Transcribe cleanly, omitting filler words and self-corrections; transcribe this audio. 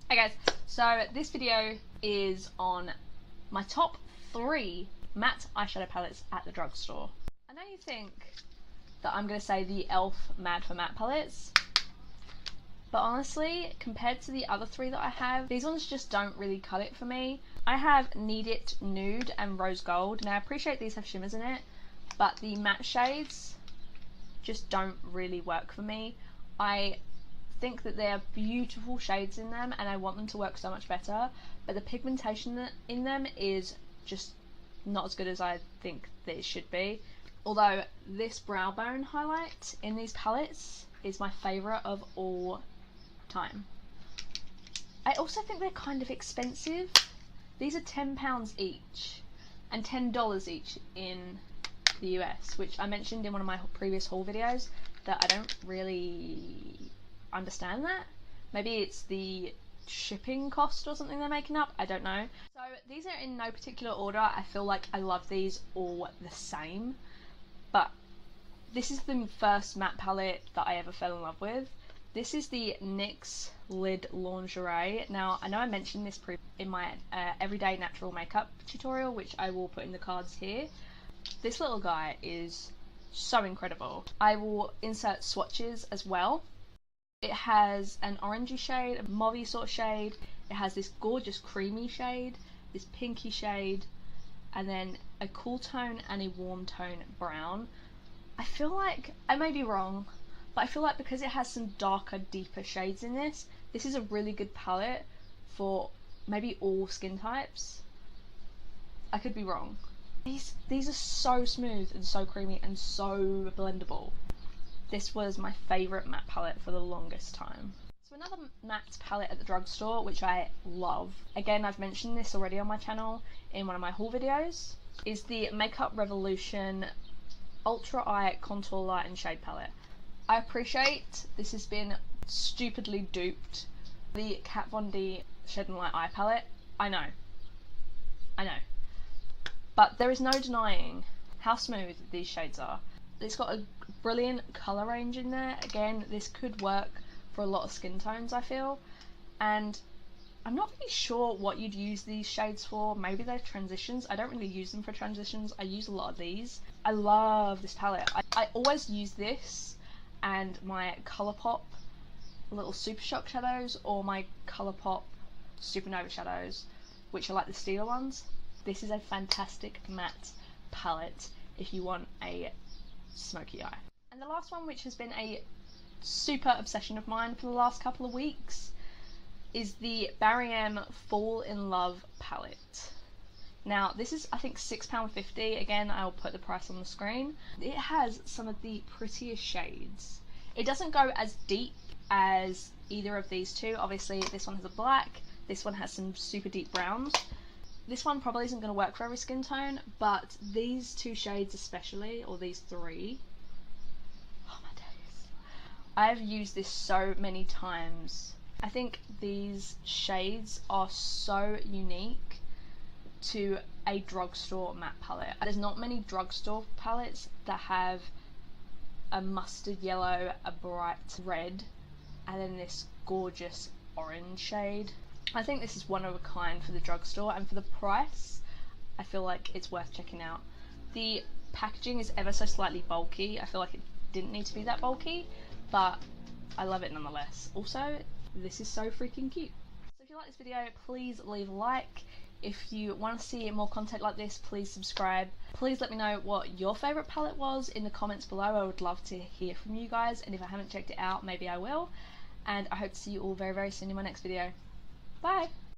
Hey guys, so this video is on my top 3 matte eyeshadow palettes at the drugstore. I know you think that I'm going to say the e.l.f. Mad for Matte palettes, but honestly, compared to the other 3 that I have, these ones just don't really cut it for me. I have Need It Nude and Rose Gold. Now I appreciate these have shimmers in it, but the matte shades just don't really work for me. I think that there are beautiful shades in them and I want them to work so much better, but the pigmentation in them is just not as good as I think that it should be. Although this brow bone highlight in these palettes is my favourite of all time. I also think they're kind of expensive. These are £10 each and $10 each in the US, which I mentioned in one of my previous haul videos that I don't really understand that. Maybe it's the shipping cost or something they're making up, I don't know. So these are in no particular order. I feel like I love these all the same, but this is the first matte palette that I ever fell in love with. This is the NYX Lid Lingerie. Now I know I mentioned this in my everyday natural makeup tutorial, which I will put in the cards here. This little guy is so incredible. I will insert swatches as well. It has an orangey shade, a mauvey sort of shade, it has this gorgeous creamy shade, this pinky shade, and then a cool tone and a warm tone brown. I feel like, I may be wrong, but I feel like because it has some darker, deeper shades in this, this is a really good palette for maybe all skin types. I could be wrong. These are so smooth and so creamy and so blendable. This was my favourite matte palette for the longest time. So another matte palette at the drugstore, which I love, again I've mentioned this already on my channel in one of my haul videos, is the Makeup Revolution Ultra Eye Contour Light and Shade Palette. I appreciate this has been stupidly duped. The Kat Von D Shed and Light Eye Palette, I know. But there is no denying how smooth these shades are. It's got a brilliant colour range in there. Again, this could work for a lot of skin tones, I feel. And I'm not really sure what you'd use these shades for. Maybe they're transitions. I don't really use them for transitions. I use a lot of these. I love this palette. I always use this and my Colourpop little Super Shock shadows, or my Colourpop Supernova shadows, which are like the Stila ones. This is a fantastic matte palette if you want a smoky eye. And the last one, which has been a super obsession of mine for the last couple of weeks, is the Barry M Fall in Love palette. Now this is, I think, £6.50. Again, I'll put the price on the screen. It has some of the prettiest shades. It doesn't go as deep as either of these two. Obviously this one has a black, this one has some super deep browns. This one probably isn't going to work for every skin tone, but these 2 shades especially, or these 3, oh my days. I have used this so many times. I think these shades are so unique to a drugstore matte palette. There's not many drugstore palettes that have a mustard yellow, a bright red, and then this gorgeous orange shade. I think this is one of a kind for the drugstore, and for the price I feel like it's worth checking out. The packaging is ever so slightly bulky. I feel like it didn't need to be that bulky, but I love it nonetheless. Also, this is so freaking cute. So if you like this video, please leave a like. If you want to see more content like this, please subscribe. Please let me know what your favourite palette was in the comments below. I would love to hear from you guys, and if I haven't checked it out, maybe I will. And I hope to see you all very, very soon in my next video. Bye!